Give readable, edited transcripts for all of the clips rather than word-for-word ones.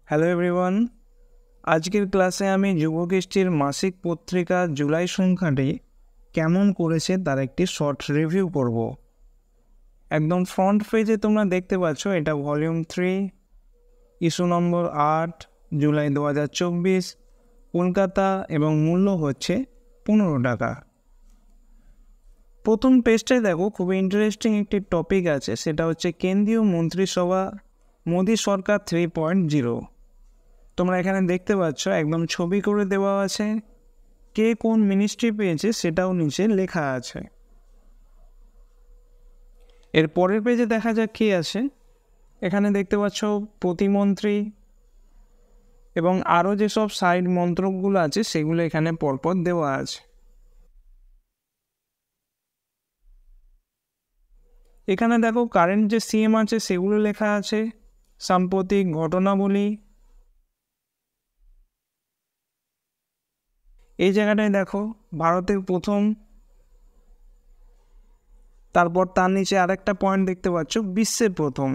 Hello everyone, আজকের ক্লাসে আমি যুবগোষ্ঠীর মাসিক পত্রিকা জুলাই সংখ্যাটি কেমন করেছে তার একটি শর্ট রিভিউ করব। একদম ফ্রন্ট পেজে তোমরা দেখতে পাচ্ছ এটা ভলিউম 3, ইস্যু নম্বর 8, জুলাই 2024, কলকাতা, এবং মূল্য হচ্ছে 15 টাকা। প্রথম পেজটায় দেখো খুবই ইন্টারেস্টিং একটি টপিক আছে, সেটা হচ্ছে কেন্দ্রীয় মন্ত্রিসভা মোদী সরকার 3.0। তোমরা এখানে দেখতে পাচ্ছ একদম ছবি করে দেওয়া আছে, কে কোন মিনিস্ট্রি পেয়েছে সেটাও নিচে লেখা আছে। এর পরের পেজে দেখা যাক কি আছে। এখানে দেখতে পাচ্ছ প্রতিমন্ত্রী এবং আরও যেসব সাইড মন্ত্রকগুলো আছে সেগুলো এখানে পরপর দেওয়া আছে। এখানে দেখো কারেন্ট যে সিএম আছে সেগুলো লেখা আছে, সাম্প্রতিক ঘটনাবলী। এই জায়গাটায় দেখো ভারতের প্রথম, তারপর তার নিচে আরেকটা পয়েন্ট দেখতে পাচ্ছ বিশ্বের প্রথম।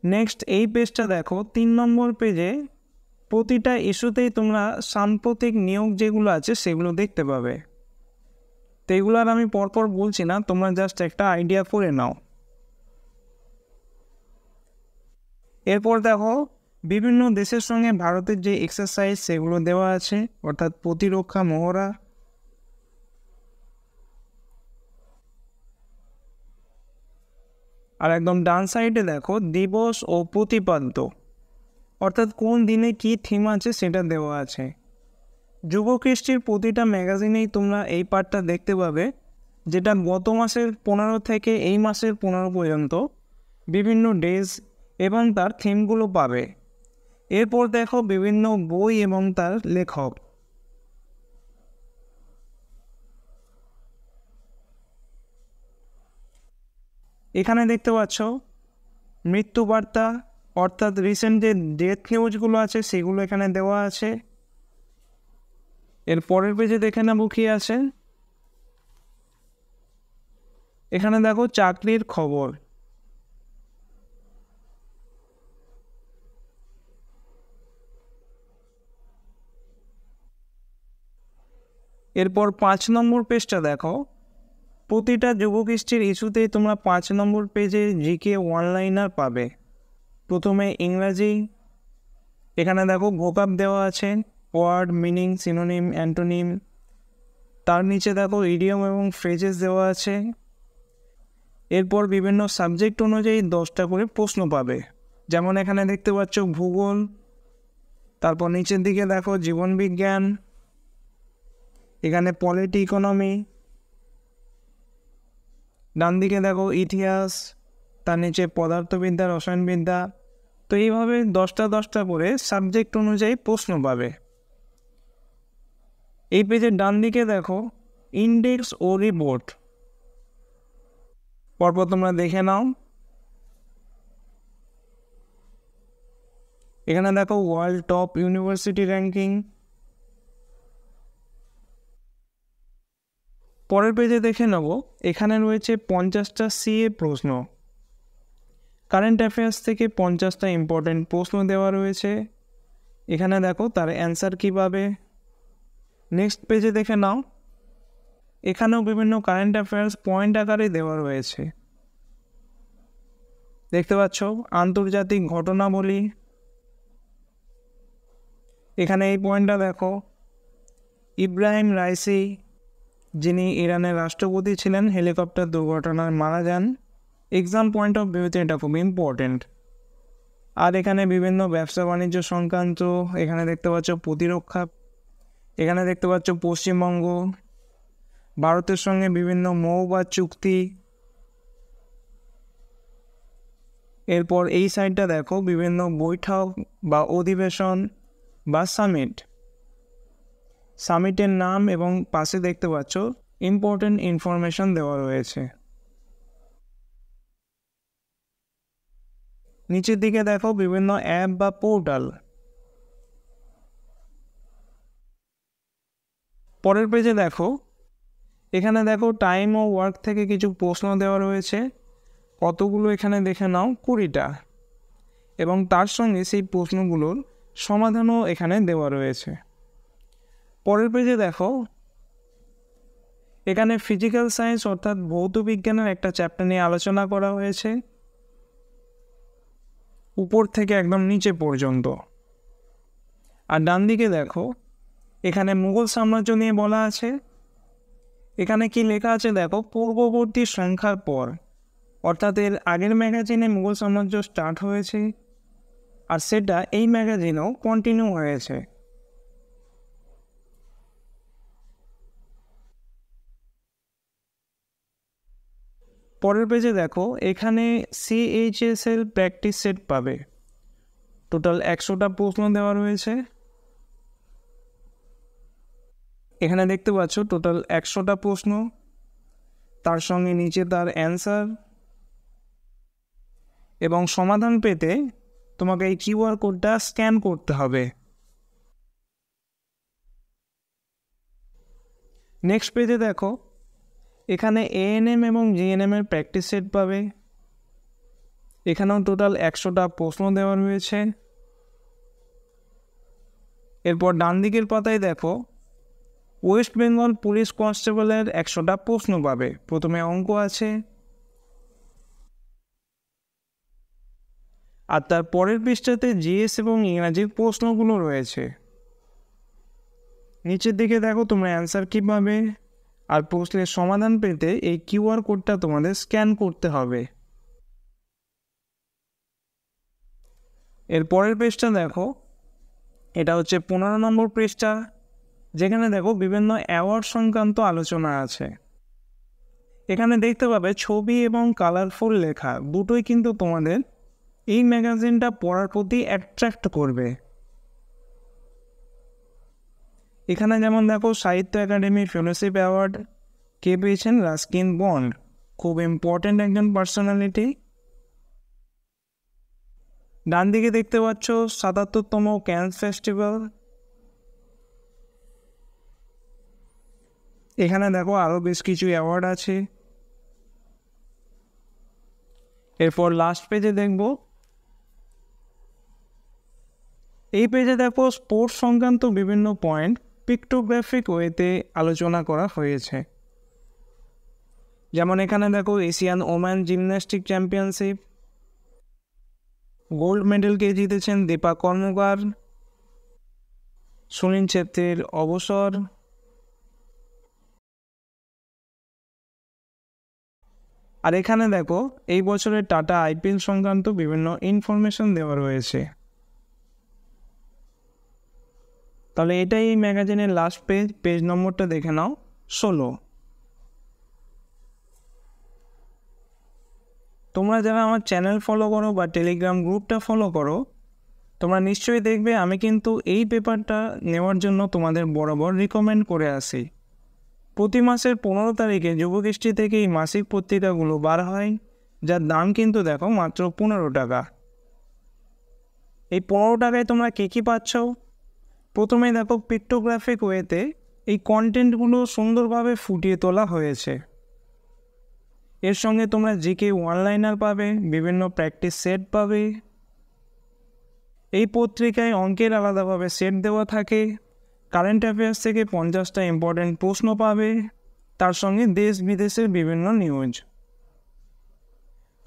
নেক্সট এই পেজটা দেখো 3 নম্বর পেজে প্রতিটা ইস্যুতেই তোমরা সাম্প্রতিক নিয়োগ যেগুলো আছে সেগুলো দেখতে পাবে। তো এগুলো আর আমি পরপর বলছি না, তোমরা জাস্ট একটা আইডিয়া করে নাও। এরপর দেখো বিভিন্ন দেশের সঙ্গে ভারতের যে এক্সারসাইজ সেগুলো দেওয়া আছে, অর্থাৎ প্রতিরক্ষা মহড়া। আর একদম ডান সাইডে দেখো দিবস ও প্রতিপাদ্য, অর্থাৎ কোন দিনে কি থিম আছে সেটা দেওয়া আছে। যুবকৃষ্টির প্রতিটা ম্যাগাজিনেই তোমরা এই পার্টটা দেখতে পাবে, যেটা গত মাসের 15 থেকে এই মাসের 15 পর্যন্ত বিভিন্ন ডেজ এবং তার থিমগুলো পাবে। এরপর দেখো বিভিন্ন বই এবং তার লেখক। এখানে দেখতে পাচ্ছ মৃত্যুবার্তা, অর্থাৎ রিসেন্ট যে ডেথ নিউজগুলো আছে সেগুলো এখানে দেওয়া আছে। এর পরের পেজে দেখে নেবো কি আছে। এখানে দেখো চাকরির খবর। এরপর 5 নম্বর পেজটা দেখো, প্রতিটা যুবগোষ্ঠীর ইস্যুতেই তোমরা 5 নম্বর পেজে জিকে ওয়ানলাইনার পাবে। প্রথমে ইংরাজি, এখানে দেখো ভোকাব দেওয়া আছে, ওয়ার্ড, মিনিং, সিনোনিম, অ্যান্টোনিম। তার নিচে দেখো ইডিয়ম এবং ফ্রেজেস দেওয়া আছে। এরপর বিভিন্ন সাবজেক্ট অনুযায়ী 10টা করে প্রশ্ন পাবে, যেমন এখানে দেখতে পাচ্ছ ভূগোল। তারপর নিচের দিকে দেখো জীবনবিজ্ঞান, এখানে পলিটি ইকোনমি। ডান দিকে দেখো ইতিহাস, তার নিচে পদার্থবিদ্যা, রসায়নবিদ্যা। তো এইভাবে 10টা করে সাবজেক্ট অনুযায়ী প্রশ্ন পাবে। এই পেজের ডান দিকে দেখো ইন্ডেক্স ও রিপোর্ট, পরপর তোমরা দেখে নাও। এখানে দেখো ওয়ার্ল্ড টপ ইউনিভার্সিটি র্যাঙ্কিং। পরের পেজে দেখে নেব, এখানে রয়েছে 50টা সিএ প্রশ্ন। কারেন্ট অ্যাফেয়ার্স থেকে 50টা ইম্পর্টেন্ট প্রশ্ন দেওয়া রয়েছে। এখানে দেখো তার অ্যান্সার কী পাবে। নেক্সট পেজে দেখে নাও, এখানেও বিভিন্ন কারেন্ট অ্যাফেয়ার্স পয়েন্ট আকারে দেওয়া রয়েছে। দেখতে পাচ্ছ আন্তর্জাতিক ঘটনাবলী। এখানে এই পয়েন্টটা দেখো, ইব্রাহিম রাইসি, যিনি ইরানের রাষ্ট্রপতি ছিলেন, হেলিকপ্টার দুর্ঘটনায় মারা যান। এক্সাম পয়েন্ট অফ ভিউতে এটা খুব ইম্পর্টেন্ট। আর এখানে বিভিন্ন ব্যবসা বাণিজ্য সংক্রান্ত, এখানে দেখতে পাচ্ছ প্রতিরক্ষা, এখানে দেখতে পাচ্ছ পশ্চিমবঙ্গ, ভারতের সঙ্গে বিভিন্ন মৌবা চুক্তি। এরপর এই সাইডটা দেখো বিভিন্ন বৈঠক বা অধিবেশন বা সামিট, সামিটের নাম এবং পাশে দেখতে পাচ্ছ ইম্পর্টেন্ট ইনফরমেশন দেওয়া রয়েছে। নিচের দিকে দেখো বিভিন্ন অ্যাপ বা পোর্টাল। পরের পেজে দেখো, এখানে দেখো টাইম ও ওয়ার্ক থেকে কিছু প্রশ্ন দেওয়া রয়েছে। কতগুলো এখানে দেখে নাও, 20টা, এবং তার সঙ্গে সেই প্রশ্নগুলোর সমাধানও এখানে দেওয়া রয়েছে। পরের পেজে দেখো, এখানে ফিজিক্যাল সায়েন্স অর্থাৎ ভৌত বিজ্ঞানের একটা চ্যাপ্টার নিয়ে আলোচনা করা হয়েছে, উপর থেকে একদম নিচে পর্যন্ত। আর ডান দিকে দেখো, এখানে মুঘল সাম্রাজ্য নিয়ে বলা আছে। এখানে কি লেখা আছে দেখো, পূর্ববর্তী সংখ্যার পর, অর্থাৎ এর আগের ম্যাগাজিনে মুঘল সাম্রাজ্য স্টার্ট হয়েছে আর সেটা এই ম্যাগাজিনেও কন্টিনিউ হয়েছে। পরের পেজে দেখো, এখানে CHSL প্র্যাকটিস সেট পাবে। টোটাল 100টা প্রশ্ন দেওয়া রয়েছে। এখানে দেখতে পাচ্ছ টোটাল 100টা প্রশ্ন, তার সঙ্গে নিচে তার অ্যান্সার, এবং সমাধান পেতে তোমাকে এই QR কোডটা স্ক্যান করতে হবে। নেক্সট পেজে দেখো, এখানে ANM এবং GNM এর প্র্যাকটিস সেট পাবে। এখানেও টোটাল 100টা প্রশ্ন দেওয়া রয়েছে। এরপর ডান দিকের পাতায় দেখো, ওয়েস্ট বেঙ্গল পুলিশ কনস্টেবলের 100টা প্রশ্ন পাবে। প্রথমে অঙ্ক আছে, আর তার পরের পৃষ্ঠাতে GS এবং ইংরাজির প্রশ্নগুলো রয়েছে। নিচের দিকে দেখো তোমরা অ্যান্সার কী পাবে, আর প্রশ্নের সমাধান পেতে এই QR কোডটা তোমাদের স্ক্যান করতে হবে। এর পরের পেজটা দেখো, এটা হচ্ছে 15 নম্বর পেজটা, যেখানে দেখো বিভিন্ন অ্যাওয়ার্ড সংক্রান্ত আলোচনা আছে। এখানে দেখতে পাবে ছবি এবং কালারফুল লেখা, দুটোই কিন্তু তোমাদের এই ম্যাগাজিনটা পড়ার প্রতি অ্যাট্রাক্ট করবে। এখানে যেমন দেখো, সাহিত্য একাডেমি ফেলোশিপ অ্যাওয়ার্ড কে পেয়েছেন? রাস্কিন বন্ড, খুব ইম্পর্টেন্ট একজন পার্সোনালিটি। ডান দিকে দেখতে পাচ্ছ 77তম ক্যানস ফেস্টিভ্যাল। এখানে দেখো আরও বেশ কিছু অ্যাওয়ার্ড আছে। এরপর লাস্ট পেজে দেখব, এই পেজে দেখো স্পোর্টস সংক্রান্ত বিভিন্ন পয়েন্ট পিক্টোগ্রাফিক ওয়েতে আলোচনা করা হয়েছে। যেমন এখানে দেখো Asian woman gymnastic championship, gold medal কে জিতেছেন দীপা কর্মকার, সুনীল ছেত্রীর অবসর, আর এখানে দেখো এই বছরের টাটা IPL সংক্রান্ত বিভিন্ন ইনফরমেশন দেওয়া রয়েছে। তাহলে এটাই এই ম্যাগাজিনের লাস্ট পেজ। পেজ নম্বরটা দেখে নাও, 16। তোমরা যারা আমার চ্যানেল ফলো করো বা টেলিগ্রাম গ্রুপটা ফলো করো, তোমরা নিশ্চয়ই দেখবে আমি কিন্তু এই পেপারটা নেওয়ার জন্য তোমাদের বরাবর রিকমেন্ড করে আসি। প্রতি মাসের 15 তারিখে যুবকৃষ্টি থেকে এই মাসিক পত্রিকাগুলো বার হয়, যার দাম কিন্তু দেখো মাত্র 15 টাকা। এই 15 টাকায় তোমরা কী পাচ্ছ? প্রথমে দেখো পিক্টোগ্রাফিক ওয়েতে এই কন্টেন্টগুলো সুন্দরভাবে ফুটিয়ে তোলা হয়েছে। এর সঙ্গে তোমরা GK ওয়ানলাইনার পাবে, বিভিন্ন প্র্যাকটিস সেট পাবে। এই পত্রিকায় অঙ্কের আলাদাভাবে সেট দেওয়া থাকে। কারেন্ট অ্যাফেয়ার্স থেকে 50টা ইম্পর্টেন্ট প্রশ্ন পাবে, তার সঙ্গে দেশ বিদেশের বিভিন্ন নিউজ।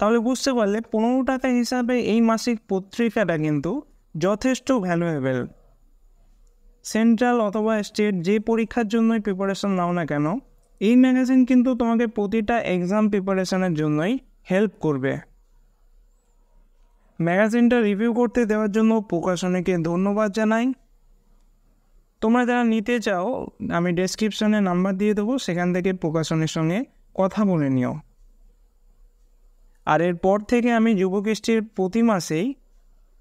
তাহলে বুঝতে পারলে 15 টাকা হিসাবে এই মাসিক পত্রিকাটা কিন্তু যথেষ্ট ভ্যালুয়েবল। সেন্ট্রাল অথবা স্টেট যে পরীক্ষার জন্যই প্রিপারেশন নাও না কেন, এই ম্যাগাজিন কিন্তু তোমাকে প্রতিটা এক্সাম প্রিপারেশনের জন্যই হেল্প করবে। ম্যাগাজিনটা রিভিউ করতে দেওয়ার জন্য প্রকাশনীকে ধন্যবাদ জানাই। তোমরা যারা নিতে চাও, আমি ডেসক্রিপশনে নাম্বার দিয়ে দেবো, সেখান থেকে প্রকাশনীর সঙ্গে কথা বলে নিও। আর এরপর থেকে আমি যুবকৃষ্টির প্রতি মাসেই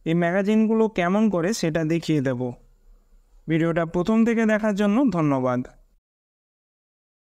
এই ম্যাগাজিনগুলো কেমন করে সেটা দেখিয়ে দেব। ভিডিওটা প্রথম থেকে দেখার জন্য ধন্যবাদ।